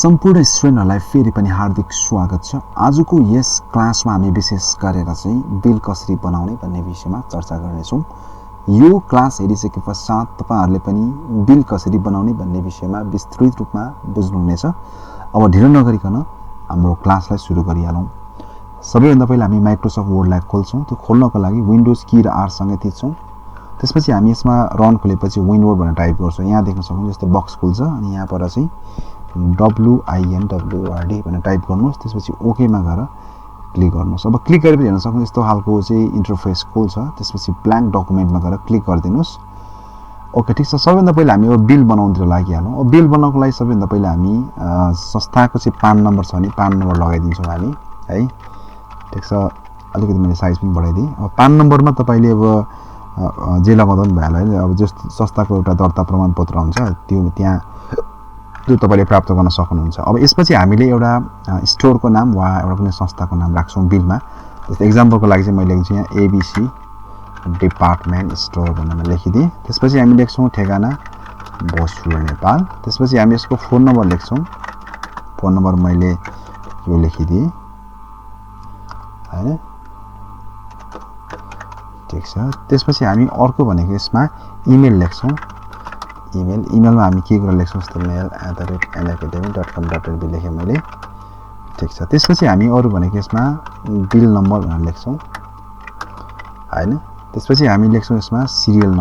सम्पूर्ण स्टुडेन्टहरुलाई फेरि पनि हार्दिक स्वागत छ। आजको यस क्लासमा हामी विशेष गरेर चाहिँ बिल कसरी बनाउने भन्ने विषयमा चर्चा गर्नेछौं। यो क्लास हेरिसके पश्चात तपाईहरुले पनि बिल कसरी बनाउने भन्ने विषयमा विस्तृत रूपमा बुझ्नुहुनेछ। अब ढिलो नगरिकन हाम्रो क्लासलाई सुरु गरिहालौं। सबैभन्दा पहिला हामी माइक्रोसफ्ट वर्डलाई खोल्छौं। त्यो खोल्नको लागि विन्डोज की र आर सँगै थिच्छौं। त्यसपछि हामी यसमा रन खोलेपछि विन्डोज भनेर टाइप गर्छौं। यहाँ देख्न सक्नुहुन्छ यस्तो बक्स खुल्छ अनि यहाँ पर चाहिँ WINWORD भनेर टाइप गर्नुहोस्। त्यसपछि ओके मा गएर क्लिक गर्नुहोस्। अब क्लिक गरेपछि हेर्न सक्नुहुन्छ यस्तो खालको चाहिँ इन्टरफेस खोल्छ। त्यसपछि ब्ल्याङ्क डकुमेन्टमा गएर क्लिक गरिदिनुस्। ओके ठीक छ। सबैभन्दा पहिला हामी अब बिल बनाउनतिर लागिहालौं। अब बिल बनाउनको लागि सबैभन्दा पहिला हामी संस्थाको चाहिँ पान नम्बर छ भने पान नम्बर लगाइदिन्छौँ हामी है। ठीक छ। अलिकति मैले साइज पनि बढाइदिएँ। अब पान नम्बरमा तपाईले अब जे लगाउँदा पनि भइहाल्यो है। अब जस्तो संस्थाको एउटा दर्ता प्रमाणपत्र हुन्छ त्यो त्यहाँ त्यो तपाईले प्राप्त गर्न सक्नुहुन्छ। अब यसपछि हामीले एउटा स्टोरको नाम वा एउटा कुनै संस्थाको नाम राख्छौं बिलमा। जस्तै एक्जाम्पलको लागि चाहिँ मैले लेख्छु यहाँ एबीसी डिपार्टमेन्ट स्टोर भनेर लेखिदिए। त्यसपछि हामी लेख्छौं ठेगाना भोजपुर नेपाल। त्यसपछि हामी यसको फोन नम्बर लेख्छौं। फोन नम्बर मैले यो लेखिदिए हैन। ठीक छ। त्यसपछि हामी अर्को भनेको यसमा इमेल लेख्छौं। इमेलमा हामी के कुरा लेख्छौं जस्तो mail@nacademy.com.lb लेखे मैले। ठीक छ। त्यसपछि हामी अरु भनेको यसमा बिल नम्बर भनेर लेख्छौं हैन। त्यसपछि हामी लेख्छौं यसमा सिरियल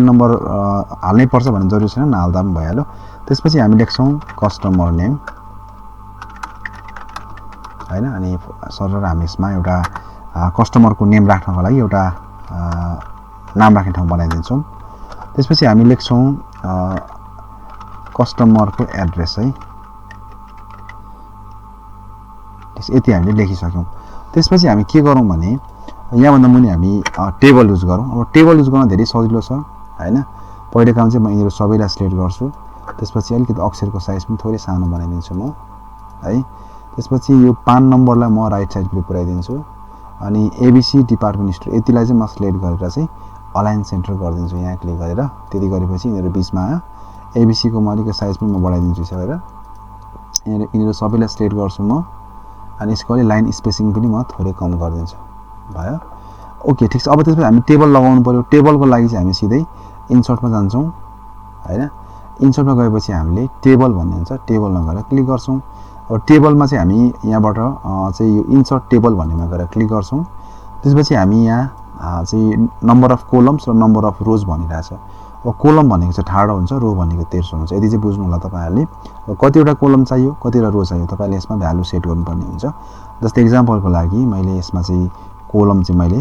नम्बर हाल्नै पर्छ भन्ने जरुरी छैन, नहाल्दा पनि भइहाल्यो। त्यसपछि हामी लेख्छौं कस्टमर नेम हैन। अनि सरर हामी यसमा एउटा कस्टमरको नेम राख्नको लागि एउटा नाम राख्ने ठाउँ बनाइदिन्छौं। त्यसपछि हामी लेख्छौं कस्टमरको एड्रेस है। यति हामीले लेखिसक्यौं। त्यसपछि हामी के गरौँ भने यहाँ भन्दा मुनि हामी टेबल युज गरौँ। अब टेबल युज गर्न धेरै सजिलो छ हैन। पहिलो काम चाहिँ म यिनीहरु सबैलाई सिलेक्ट गर्छु। त्यसपछि अलिकति अक्षरको साइज पनि थोरै सानो बनाइदिन्छु म है। त्यसपछि यो पान नम्बरलाई म राइट साइडतिर पुर्याइदिन्छु। अनि एबीसी डिपार्टमेन्ट स्टोर यतिलाई चाहिँ म सिलेक्ट गरेर चाहिँ अलाइन सेन्टर गरिदिन्छु यहाँ क्लिक गरेर। त्यति गरेपछि यिनीहरु बीचमा एबीसी को म अलिकति साइज पनि म बढाइदिन्छु यसो गरेर। यिनीहरु सबैलाई सिलेक्ट गर्छु म। अनि यसको अलि लाइन स्पेसिङ पनि म थोरै कम गरिदिन्छु। भयो। ओके ठीक छ। अब त्यसपछि हामी टेबल लगाउनु पर्यो। टेबलको लागि चाहिँ हामी सिधै इन्सर्टमा जान्छौं हैन। इन्सर्टमा गएपछि हामीले टेबल भन्ने हुन्छ, टेबलमा गएर क्लिक गर्छौं। अब टेबलमा चाहिँ हामी यहाँबाट चाहिँ यो इन्सर्ट टेबल भन्नेमा गएर क्लिक गर्छौं। त्यसपछि हामी यहाँ चाहिँ नम्बर अफ कोलम्स र नम्बर अफ रोज भनिरहेछ। अब कोलम भनेको चाहिँ ठाडो हुन्छ, रो भनेको तेर्सो हुन्छ। यदि चाहिँ बुझ्नु होला तपाईहरुले। कतिवटा कोलम चाहियो, कतिवटा रो चाहियो, तपाईले यसमा भ्यालु सेट गर्नुपर्ने हुन्छ। जस्तै एक्जाम्पलको लागि मैले यसमा चाहिँ कोलम चाहिँ मैले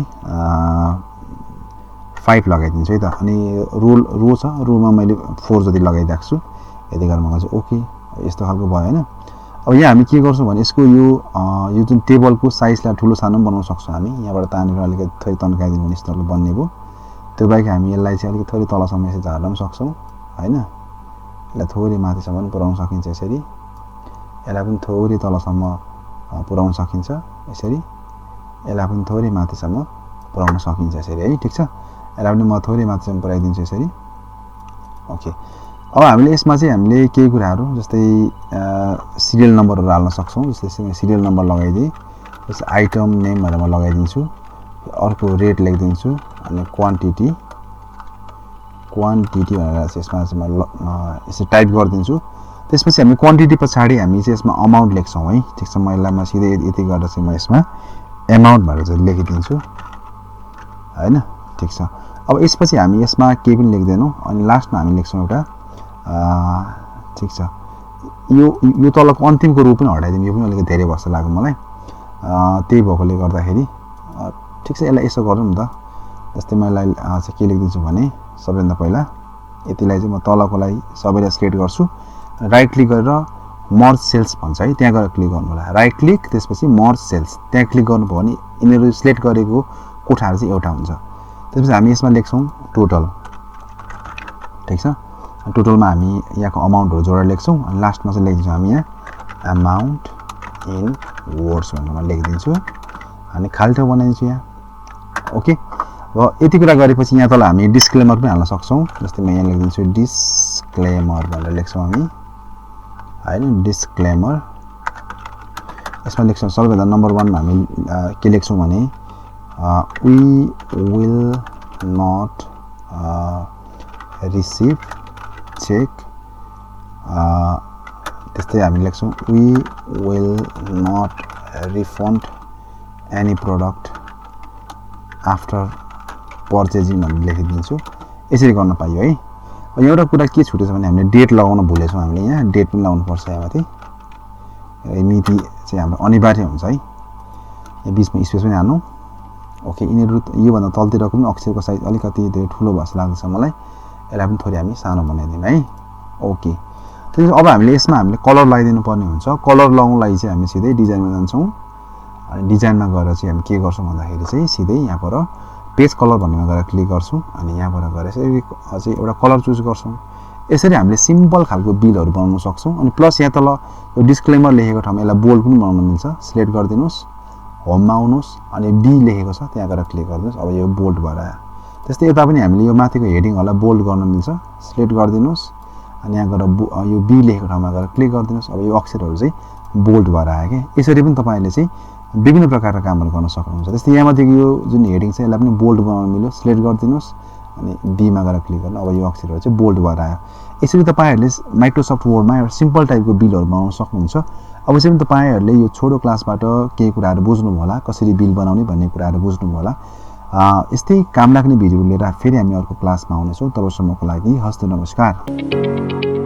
5 लगाइदिन्छु है त। अनि रो छ, रोमा मैले 4 जति लगाइदिएको छु। यति गरेर म चाहिँ ओके यस्तो खालको भयो हैन। अब यहाँ हामी के गर्छौं भने यसको यो जुन टेबलको साइजलाई ठुलो सानो बनाउन सक्छौं हामी। यहाँबाट तानेर अलिकति थोरै तन्काइदिनु भने यस्तो बन्ने भयो। त्यो बाहेक हामी यसलाई चाहिँ अलिकति थोरै तलसम्म यसरी झार्न पनि सक्छौं हैन। यसलाई थोरै माथिसम्म पनि पुर्याउन सकिन्छ यसरी। यसलाई पनि थोरै तलसम्म पुर्याउन सकिन्छ यसरी। यसलाई पनि थोरै माथिसम्म पुर्याउन सकिन्छ यसरी है। ठीक छ। यसलाई पनि म थोरै माथिसम्म पुर्याइदिन्छु यसरी। ओके। अब हामीले यसमा चाहिँ हामीले केही कुराहरु जस्तै सिरियल नम्बरहरु हाल्न सक्छौं। जस्तै सिरियल नम्बर लगाइदिए। जस्तै आइटम नेम भनेर म लगाइदिन्छु। अर्को रेट लेखिदिन्छु। अनि क्वान्टिटी भनेर चाहिँ यसमा चाहिँ म यसरी टाइप गरिदिन्छु। त्यसपछि हामी क्वान्टिटी पछाडी हामी चाहिँ यसमा अमाउन्ट लेख्छौं है। ठीक छ। म यसलाई म सिधै यति गरेर चाहिँ म यसमा अमाउन्ट भनेर चाहिँ लेखिदिन्छु हैन। ठीक छ। अब यसपछि हामी यसमा केही पनि लेख्दैनौं। अनि लास्टमा हामी लेख्छौं एउटा ठीक छ। यो तलको अन्तिमको रो पनि हटाइदिउँ। यो पनि अलिकति धेरै जस्तो लाग्यो मलाई। त्यही भएकोले गर्दाखेरि ठीक छ। यसलाई यसो गरौँ न त। जस्तै मैले चाहिँ के लेख्दिन्छु भने सबैभन्दा पहिला यतिलाई चाहिँ म तलकोलाई सबैलाई सिलेक्ट गर्छु। राइट क्लिक गरेर मर्ज सेल्स भन्छ है, त्यहाँ गएर क्लिक गर्नु होला। राइट क्लिक त्यसपछि मर्ज सेल्स त्यहाँ क्लिक गर्नुभयो भने यिनीहरु सिलेक्ट गरेको कोठाहरु चाहिँ एउटा हुन्छ। त्यसपछि हामी यसमा लेख्छौं टोटल। ठीक छ। टोटलमा हामी यहाँको अमाउन्टहरु जोडेर लेख्छौं। अनि लास्टमा चाहिँ लेख्दिन्छौं हामी यहाँ अमाउन्ट इन वर्ड्स भनेर म लेखिदिन्छु। अनि खाली ठाउँ बनाइदिन्छु यहाँ। ओके। अब यति कुरा गरेपछि यहाँ तल हामी डिस्क्लेमर पनि हाल्न सक्छौँ जस्तै म यहाँ लेखिदिन्छु डिस्क्लेमर भनेर लेख्छौँ हामी हैन डिस्क्लेमर यसमा लेख्छौँ सबैभन्दा नम्बर 1 मा हामी के लेख्छौँ भने we will not receive check त्यस्तै हामी लेख्छौँ we will not refund any product after purchasing भनेर लेखिदिन्छु यसरी गर्न पाइयो है एउटा कुरा के छुटेछ भने हामीले डेट लगाउन भुलेछौँ हामीले यहाँ डेट पनि लगाउनु पर्छ यहाँ माथि मिति चाहिँ हाम्रो अनिवार्य हुन्छ है यहाँ बीचमा स्पेस पनि हाल्नु ओके यिनीहरु यो भन्दा तलतिरको पनि अक्षरको साइज अलिकति धेरै ठुलो भएछ लाग्छ मलाई यसलाई पनि थोरै हामी सानो बनाइदिउँ है ओके त्यसपछि अब हामीले यसमा हामीले कलर लगाइदिनु पर्ने हुन्छ कलर लगाउनलाई चाहिँ हामी सिधै डिजाइनमा जान्छौँ अनि डिजाइनमा गएर चाहिँ हामी के गर्छौँ भन्दाखेरि चाहिँ सिधै यहाँबाट पेज कलर भन्नेमा गएर क्लिक गर्छौँ अनि यहाँबाट गएर चाहिँ अझै एउटा कलर चुज गर्छौँ यसरी हामीले सिम्पल खालको बिलहरु बनाउन सक्छौँ अनि प्लस यहाँ तल यो डिस्क्लेमर लेखेको ठाउँमा यसलाई बोल्ड पनि बनाउन मिल्छ सिलेक्ट गरिदिनुस् होममा आउनुस् अनि बी लेखेको छ त्यहाँ गएर क्लिक गर्नुस् अब यो बोल्ड भएर आयो त्यस्तै यता पनि हामीले यो माथिको हेडिङहरुलाई बोल्ड गर्न मिल्छ सिलेक्ट गरिदिनुस् अनि यहाँ गएर यो बी लेखेको ठाउँमा गएर क्लिक गरिदिनुस् अब यो अक्षरहरु चाहिँ बोल्ड भएर आयो के यसरी पनि तपाईले चाहिँ विभिन्न प्रकारका कामहरु गर्न सक्नुहुन्छ त्यस्तै यहाँ माथिको यो जुन हेडिङ छ यसलाई पनि बोल्ड बनाउन मिल्यो सिलेक्ट गरिदिनुस् अनि बी मा गएर क्लिक गर्नु अब यो अक्षरहरु चाहिँ बोल्ड भएर आयो यसरी तपाईहरुले माइक्रोसफ्ट वर्डमा एउटा सिम्पल टाइपको बिलहरु बनाउन सक्नुहुन्छ अवश्य पनि तपाईहरुले यो छोटो क्लासबाट केही कुराहरु बुझ्नु होला कसरी बिल बनाउने भन्ने कुराहरु बुझ्नु होला यस्तै काम लाग्ने भिडियोहरु लिएर फेरि हामी अर्को क्लासमा आउनेछौं तबसम्मको लागि हस्त नमस्कार